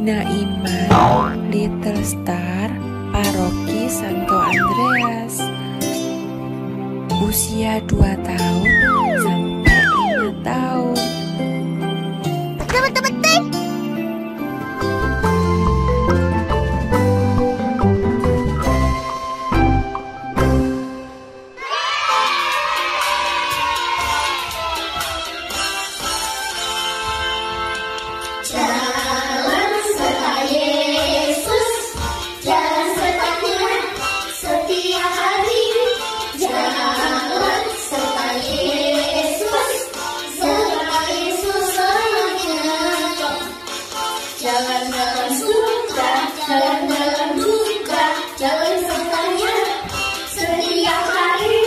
Dina Iman, Little Star, Paroki Santo Andreas. Usia 2 tahun sampai 5 tahun. Betul. Jalan serta Yesus, jalan sertanya setiap hari. Jalan serta Yesus selamanya. Jalan dalam suka, jalan dalam duka, jalan sertanya setiap hari.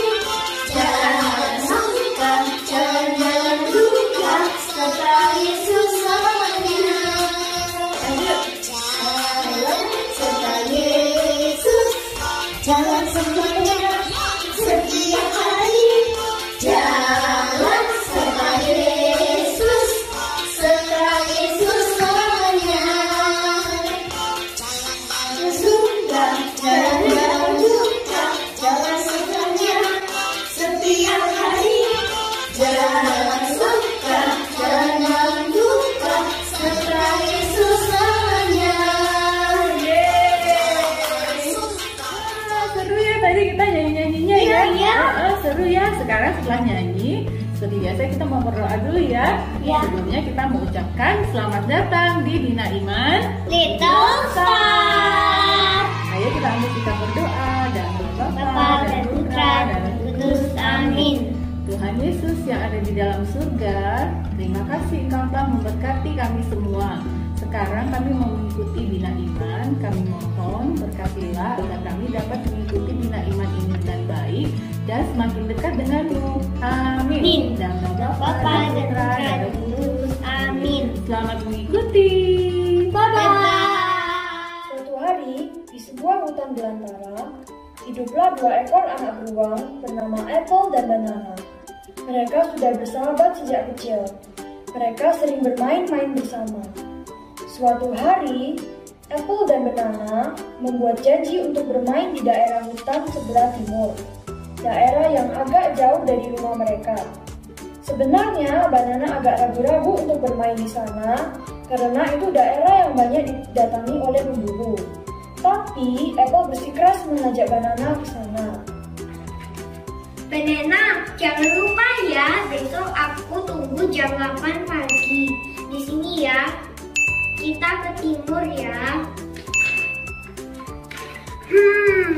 Jalan suka, jalan dalam duka, serta Yesus selamanya. Jalan semuanya setiap hari. Jalan serta Yesus selamanya. Jalan suka, jalan dalam duka, jalan sertanya setiap hari. Jalan suka, jalan dalam duka, serta Yesus selamanya. Seru ya, tadi kita nyanyi-nyanyinya ya. Iya. Seru ya. Sekarang setelah nyanyi, seperti biasa kita mau berdoa dulu ya. Iya. Sebelumnya kita mengucapkan selamat datang di Dina Iman, Little Star. Ayo kita berdoa dan Bapa Bapa dan Putra dan Kudus. Amin. Tuhan Yesus yang ada di dalam surga, terima kasih Engkau telah memberkati kami semua. Sekarang kami mau mengikuti Bina Iman. Kami mohon berkatilah agar kami dapat mengikuti Bina Iman ini dengan baik dan semakin dekat denganmu. Amin. Amin. Dan Bapa dan Putra dan Kudus. Amin. Selamat mengikuti. Bye-bye. Suatu hari, di sebuah hutan belantara, hiduplah 2 ekor anak beruang bernama Apple dan Banana. Mereka sudah bersahabat sejak kecil. Mereka sering bermain-main bersama. Suatu hari, Apple dan Banana membuat janji untuk bermain di daerah hutan sebelah timur, daerah yang agak jauh dari rumah mereka. Sebenarnya, Banana agak ragu-ragu untuk bermain di sana karena itu daerah yang banyak didatangi oleh pemburu. Tapi, Apple bersikeras mengajak Banana ke sana. Banana, jangan lupa ya, besok aku tunggu jam 8 pagi. Di sini ya. Kita ke timur ya.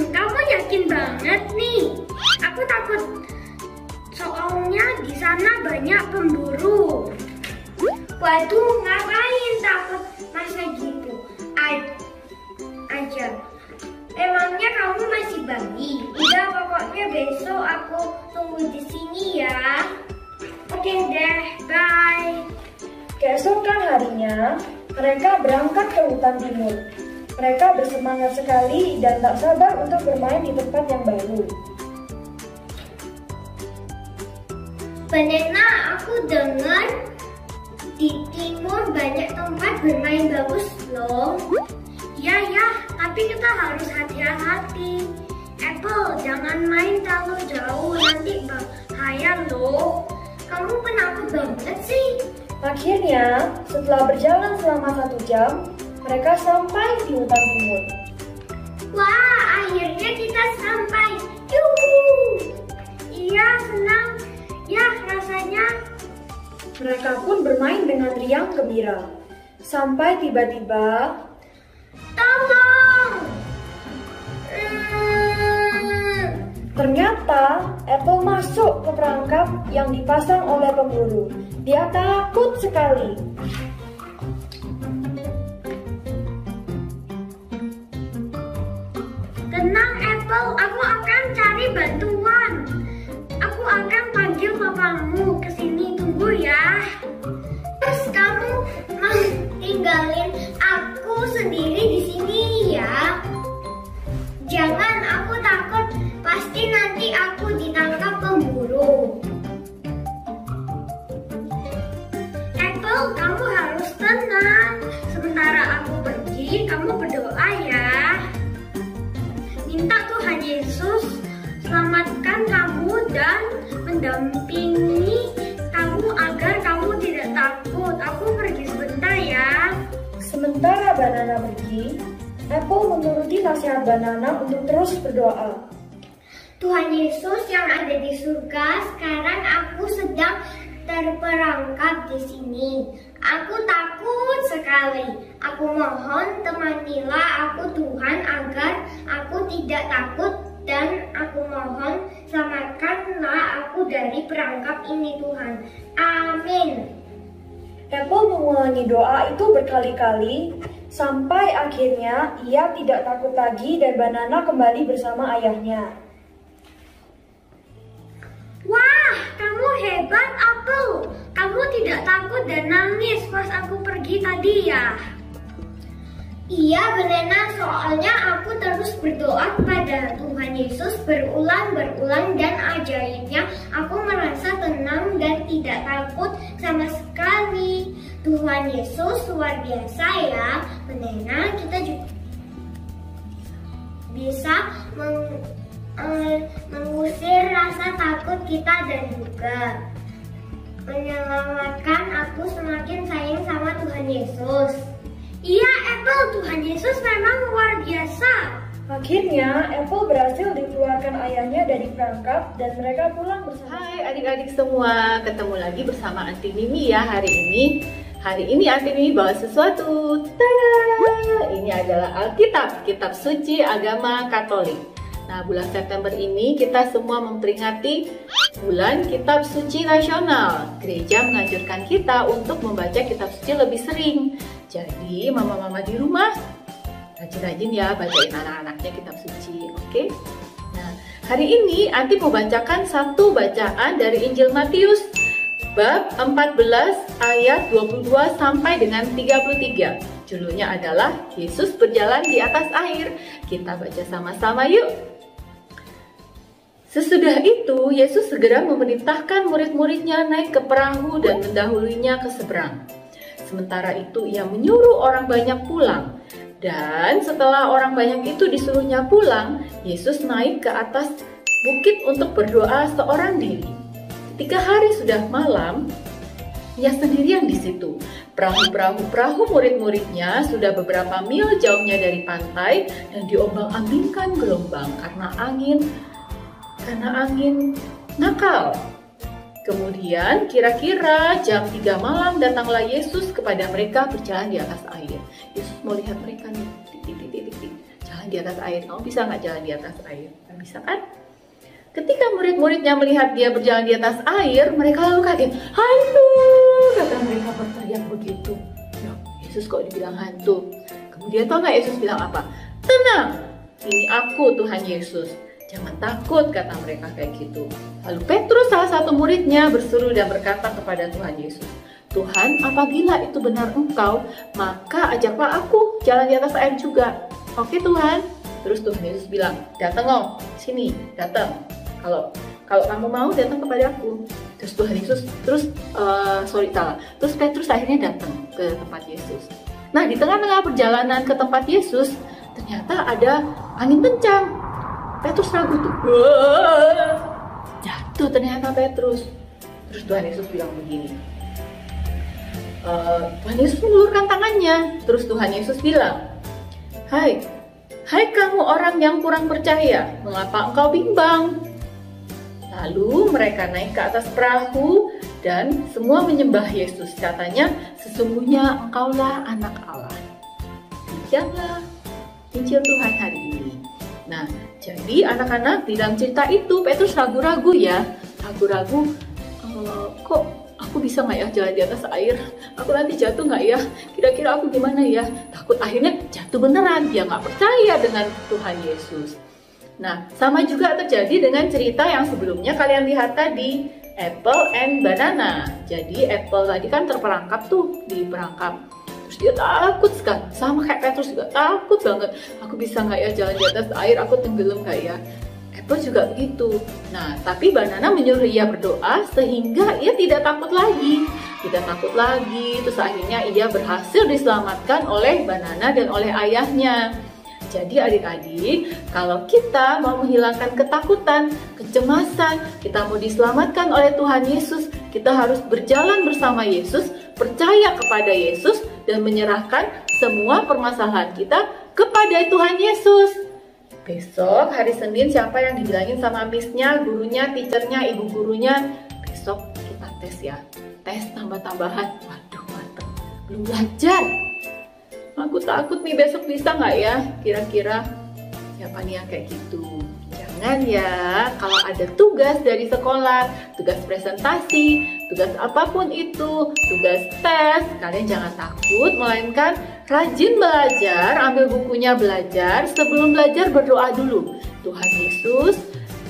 Kamu yakin banget nih? Aku takut. Soalnya di sana banyak pemburu. Waduh, ngapain takut masa gitu? Aja. Emangnya kamu masih bayi? Udah, pokoknya besok aku tunggu di sini ya. Oke deh, bye. Keesokan harinya, mereka berangkat ke hutan timur. Mereka bersemangat sekali dan tak sabar untuk bermain di tempat yang baru. Banana, aku dengar di timur banyak tempat bermain bagus loh. Ya, tapi kita harus hati-hati. Apple, jangan main terlalu jauh, nanti bahaya loh. Kamu penakut banget sih. Akhirnya, setelah berjalan selama 1 jam, mereka sampai di hutan timur. Wah, akhirnya kita sampai. Yuhu. Iya, senang. Ya, rasanya. Mereka pun bermain dengan riang gembira. Sampai tiba-tiba, Tolong. ternyata Apple masuk ke perangkap yang dipasang oleh pemburu. Dia takut sekali. Tenang Apple, aku akan cari bantuan. Aku akan panggil papamu ke sini, tunggu ya. Terus kamu mau tinggalin aku sendiri di sini ya? Jangan, aku takut. Pasti nanti aku ditangkap pemburu. Apple, kamu harus tenang. Sementara aku kamu berdoa ya. Minta Tuhan Yesus selamatkan kamu dan mendampingi kamu agar kamu tidak takut. Aku pergi sebentar ya. Sementara Banana pergi, Apple menuruti nasihat Banana untuk terus berdoa. Tuhan Yesus yang ada di surga, sekarang aku sedang terperangkap di sini. Aku takut sekali. Aku mohon temanilah aku Tuhan agar aku tidak takut, dan aku mohon selamatkanlah aku dari perangkap ini Tuhan. Amin. Apple mengulangi doa itu berkali-kali sampai akhirnya ia tidak takut lagi dan Banana kembali bersama ayahnya. Wah, kamu hebat Apple. Kamu tidak takut dan nangis pas aku pergi tadi ya? Iya Banana, soalnya aku terus berdoa kepada Tuhan Yesus berulang-ulang dan ajaibnya aku merasa tenang dan tidak takut sama sekali. Tuhan Yesus luar biasa ya. Banana, kita juga bisa mengusir rasa takut kita dan juga menyelamatkan aku semakin sayang sama Tuhan Yesus. Iya Apple, Tuhan Yesus memang luar biasa. Akhirnya Apple berhasil dikeluarkan ayahnya dari perangkap dan mereka pulang bersama. Hai adik-adik semua, ketemu lagi bersama Aunty Mimi ya hari ini. Hari ini Aunty Mimi bawa sesuatu. Tada! Ini adalah Alkitab, kitab suci agama Katolik. Nah, bulan September ini kita semua memperingati bulan kitab suci nasional. Gereja menganjurkan kita untuk membaca kitab suci lebih sering. Jadi, mama-mama di rumah rajin-rajin ya bacain anak-anaknya kitab suci, oke? Nah, hari ini Aunty mau bacakan satu bacaan dari Injil Matius bab 14 ayat 22 sampai dengan 33. Judulnya adalah Yesus berjalan di atas air. Kita baca sama-sama yuk. Sesudah itu, Yesus segera memerintahkan murid-muridnya naik ke perahu dan mendahulunya ke seberang. Sementara itu, ia menyuruh orang banyak pulang. Dan setelah orang banyak itu disuruhnya pulang, Yesus naik ke atas bukit untuk berdoa seorang diri. Ketika hari sudah malam, ia sendirian di situ. Perahu murid-muridnya sudah beberapa mil jauhnya dari pantai dan diombang-ambingkan gelombang karena angin nakal. Kemudian kira-kira jam 3 malam datanglah Yesus kepada mereka berjalan di atas air. Yesus mau lihat mereka nih, jalan di atas air. Kamu bisa nggak jalan di atas air? Nggak bisa kan? Ketika murid-muridnya melihat dia berjalan di atas air, mereka lalu kaget. Hantu! Kata mereka berteriak begitu. Loh, Yesus kok dibilang hantu? Kemudian tau nggak Yesus bilang apa? Tenang, ini aku Tuhan Yesus. Jangan takut, kata mereka kayak gitu. Lalu Petrus, salah satu muridnya, berseru dan berkata kepada Tuhan Yesus, Tuhan, apabila itu benar engkau, maka ajaklah aku jalan di atas air juga. Oke Tuhan. Terus Tuhan Yesus bilang, datang loh, sini, datang. Kalau kamu mau datang kepada aku. Terus Tuhan Yesus, terus Petrus akhirnya datang ke tempat Yesus. Nah, di tengah-tengah perjalanan ke tempat Yesus, ternyata ada angin kencang. Petrus ragu tuh, jatuh ternyata Petrus. Terus Tuhan Yesus bilang begini, Tuhan Yesus mengulurkan tangannya. Terus Tuhan Yesus bilang, Hai kamu orang yang kurang percaya, mengapa engkau bimbang? Lalu mereka naik ke atas perahu dan semua menyembah Yesus. Katanya, sesungguhnya engkaulah anak Allah. Demikianlah Injil Tuhan hari ini. Nah, jadi anak-anak di dalam cerita itu Petrus ragu-ragu ya, kok aku bisa nggak ya jalan di atas air? Aku nanti jatuh nggak ya? Kira-kira aku gimana ya? Takut akhirnya jatuh beneran, dia nggak percaya dengan Tuhan Yesus. Nah, sama juga terjadi dengan cerita yang sebelumnya kalian lihat tadi, Apple and Banana. Jadi Apple tadi kan terperangkap tuh di perangkap. Terus dia takut sekali, sama kayak Petrus juga takut banget. Aku bisa nggak ya jalan di atas air, aku tenggelam nggak ya? Apple juga begitu. Nah, tapi Banana menyuruh ia berdoa sehingga ia tidak takut lagi. tidak takut lagi. Terus akhirnya ia berhasil diselamatkan oleh Banana dan oleh ayahnya. Jadi adik-adik, kalau kita mau menghilangkan ketakutan, kecemasan, kita mau diselamatkan oleh Tuhan Yesus, kita harus berjalan bersama Yesus, percaya kepada Yesus, dan menyerahkan semua permasalahan kita kepada Tuhan Yesus. Besok hari Senin, siapa yang dibilangin sama miss-nya, gurunya, teachernya, ibu gurunya, besok kita tes ya. Tes tambah-tambahan. Waduh, mantep. Belum belajar. Aku takut nih besok bisa nggak ya? Kira-kira siapa nih yang kayak gitu? Jangan ya, kalau ada tugas dari sekolah, tugas presentasi, tugas apapun itu, tugas tes, kalian jangan takut, melainkan rajin belajar, ambil bukunya belajar, sebelum belajar berdoa dulu. Tuhan Yesus,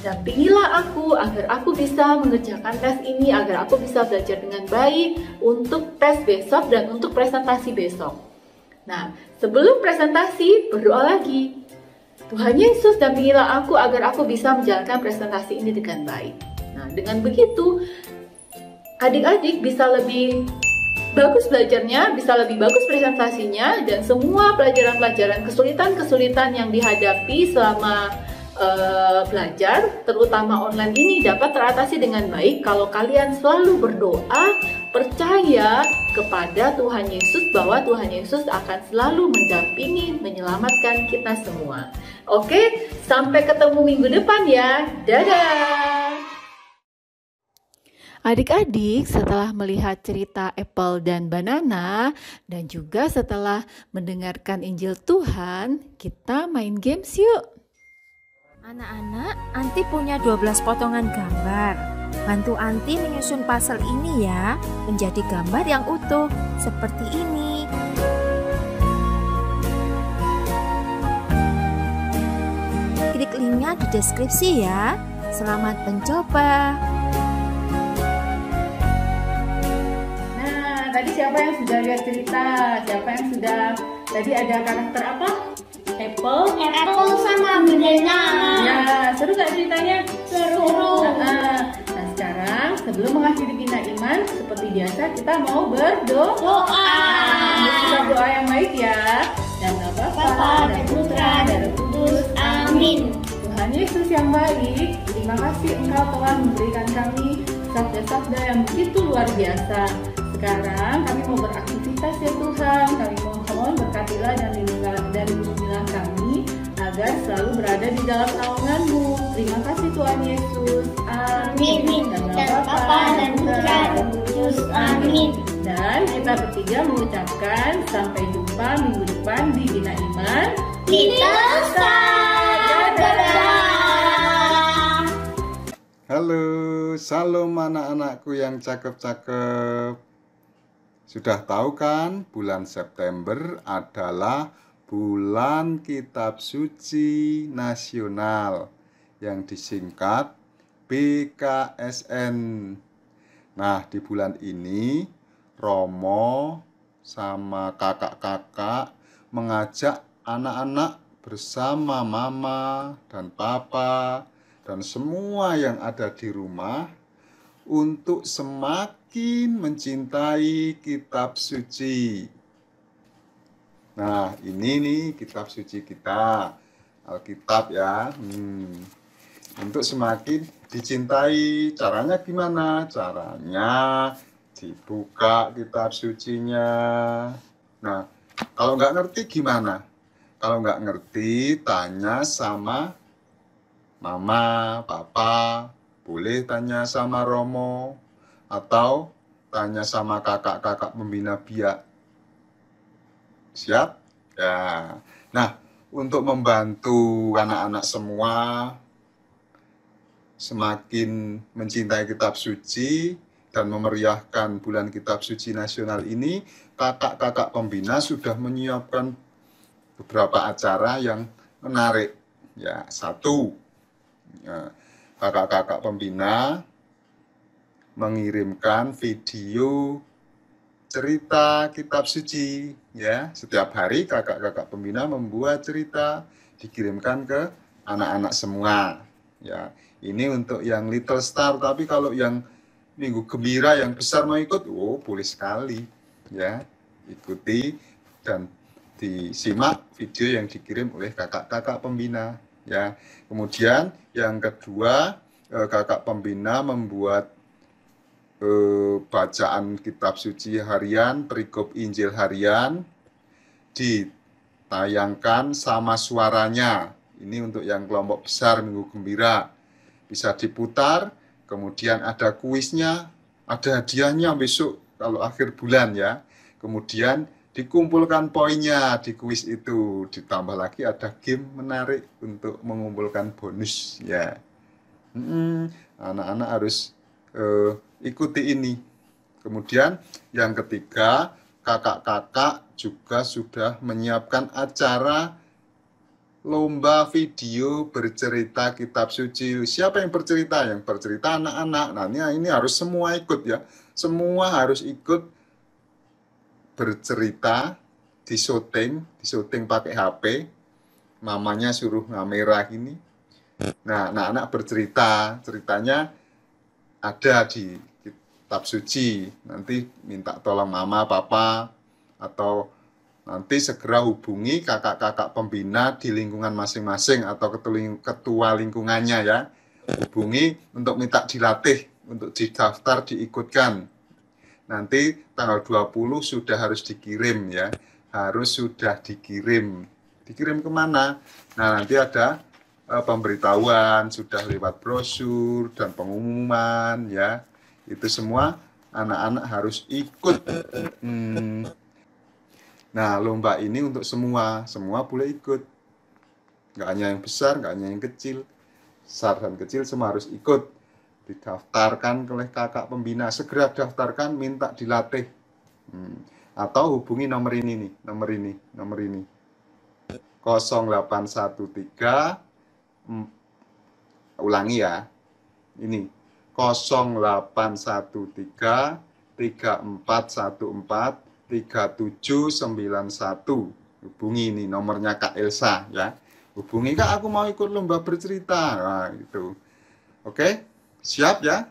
dampingilah aku agar aku bisa mengerjakan tes ini, agar aku bisa belajar dengan baik untuk tes besok dan untuk presentasi besok. Nah, sebelum presentasi, berdoa lagi. Tuhan Yesus, dampingilah aku agar aku bisa menjalankan presentasi ini dengan baik. Nah, dengan begitu, adik-adik bisa lebih bagus belajarnya, bisa lebih bagus presentasinya, dan semua pelajaran-pelajaran kesulitan-kesulitan yang dihadapi selama belajar, terutama online ini dapat teratasi dengan baik kalau kalian selalu berdoa, percaya kepada Tuhan Yesus bahwa Tuhan Yesus akan selalu mendampingi, menyelamatkan kita semua. Oke, sampai ketemu minggu depan ya. Dadah! Adik-adik, setelah melihat cerita Apple dan Banana, dan juga setelah mendengarkan Injil Tuhan, kita main games yuk. Anak-anak, Anti punya 12 potongan gambar. Bantu Anti menyusun puzzle ini ya, menjadi gambar yang utuh, seperti ini. Klik linknya di deskripsi ya. Selamat mencoba. Nah, tadi siapa yang sudah lihat cerita? Siapa yang sudah, tadi ada karakter apa? Apple sama banana. Ya, seru gak ceritanya? Seru. Nah, sekarang sebelum mengakhiri Bina Iman, seperti biasa kita mau berdoa. Kita doa yang baik ya. Dan Bapa dan Putra dan Roh Kudus. Amin. Tuhan Yesus yang baik, terima kasih Engkau telah memberikan kami sabda-sabda yang begitu luar biasa. Sekarang kami mau beraktivitas ya Tuhan. Kami mohon berkatilah dan lindungilah kami agar selalu berada di dalam naungan-Mu. Terima kasih Tuhan Yesus. Amin. Dan Bapa dan Putra dan Roh Kudus. Amin. Dan kita bertiga mengucapkan sampai jumpa minggu depan di Bina Iman. Little Star. Dadah. Halo, salam anak-anakku yang cakep-cakep. Sudah tahu kan, bulan September adalah bulan Kitab Suci Nasional yang disingkat BKSN. Nah, di bulan ini Romo sama kakak-kakak mengajak anak-anak bersama mama dan papa dan semua yang ada di rumah untuk semakin mencintai kitab suci. Nah, ini nih kitab suci kita, Alkitab ya. Untuk semakin dicintai, caranya gimana? Caranya dibuka kitab sucinya. Nah, kalau nggak ngerti gimana? Kalau nggak ngerti, tanya sama mama, papa, boleh tanya sama Romo, atau tanya sama kakak-kakak pembina biak. Siap? Ya. Nah, untuk membantu anak-anak semua semakin mencintai kitab suci dan memeriahkan bulan kitab suci nasional ini, kakak-kakak pembina sudah menyiapkan beberapa acara yang menarik. Ya, satu, kakak-kakak pembina mengirimkan video cerita kitab suci. Ya, setiap hari kakak-kakak pembina membuat cerita, dikirimkan ke anak-anak semua. Ya, ini untuk yang Little Star, tapi kalau yang Minggu Gembira yang besar mau ikut, oh boleh sekali ya, ikuti dan disimak video yang dikirim oleh kakak-kakak pembina ya. Kemudian yang kedua, kakak pembina membuat bacaan kitab suci harian, perikop Injil harian, ditayangkan sama suaranya. Ini untuk yang kelompok besar Minggu Gembira. Bisa diputar, kemudian ada kuisnya, ada hadiahnya besok kalau akhir bulan ya. Kemudian dikumpulkan poinnya di kuis itu, ditambah lagi ada game menarik untuk mengumpulkan bonus ya. Anak-anak harus ikuti ini. Kemudian yang ketiga, kakak-kakak juga sudah menyiapkan acara lomba video bercerita kitab suci. Siapa yang bercerita? Yang bercerita anak-anak. Nah ini harus semua ikut ya. Semua harus ikut bercerita, disyuting pakai HP. Mamanya suruh kamera gini. Nah, anak-anak bercerita, ceritanya ada di kitab suci. Nanti minta tolong mama, papa, atau nanti segera hubungi kakak-kakak pembina di lingkungan masing-masing atau ketua lingkungannya ya. Hubungi untuk minta dilatih, untuk didaftar, diikutkan. Nanti tanggal 20 sudah harus dikirim ya. Harus sudah dikirim. Dikirim kemana? Nah nanti ada pemberitahuan, sudah lewat brosur dan pengumuman ya. Itu semua anak-anak harus ikut. Nah lomba ini untuk semua boleh ikut. Nggak hanya yang besar, nggak hanya yang kecil. Besar dan kecil semua harus ikut. Didaftarkan oleh kakak pembina, segera daftarkan, minta dilatih. Atau hubungi nomor ini nih, nomor ini. 0813, ulangi ya, ini 0813 3414 3791. Hubungi ini nomornya Kak Elsa ya. Hubungi, Kak aku mau ikut lomba bercerita. Nah, gitu. Oke, siap ya?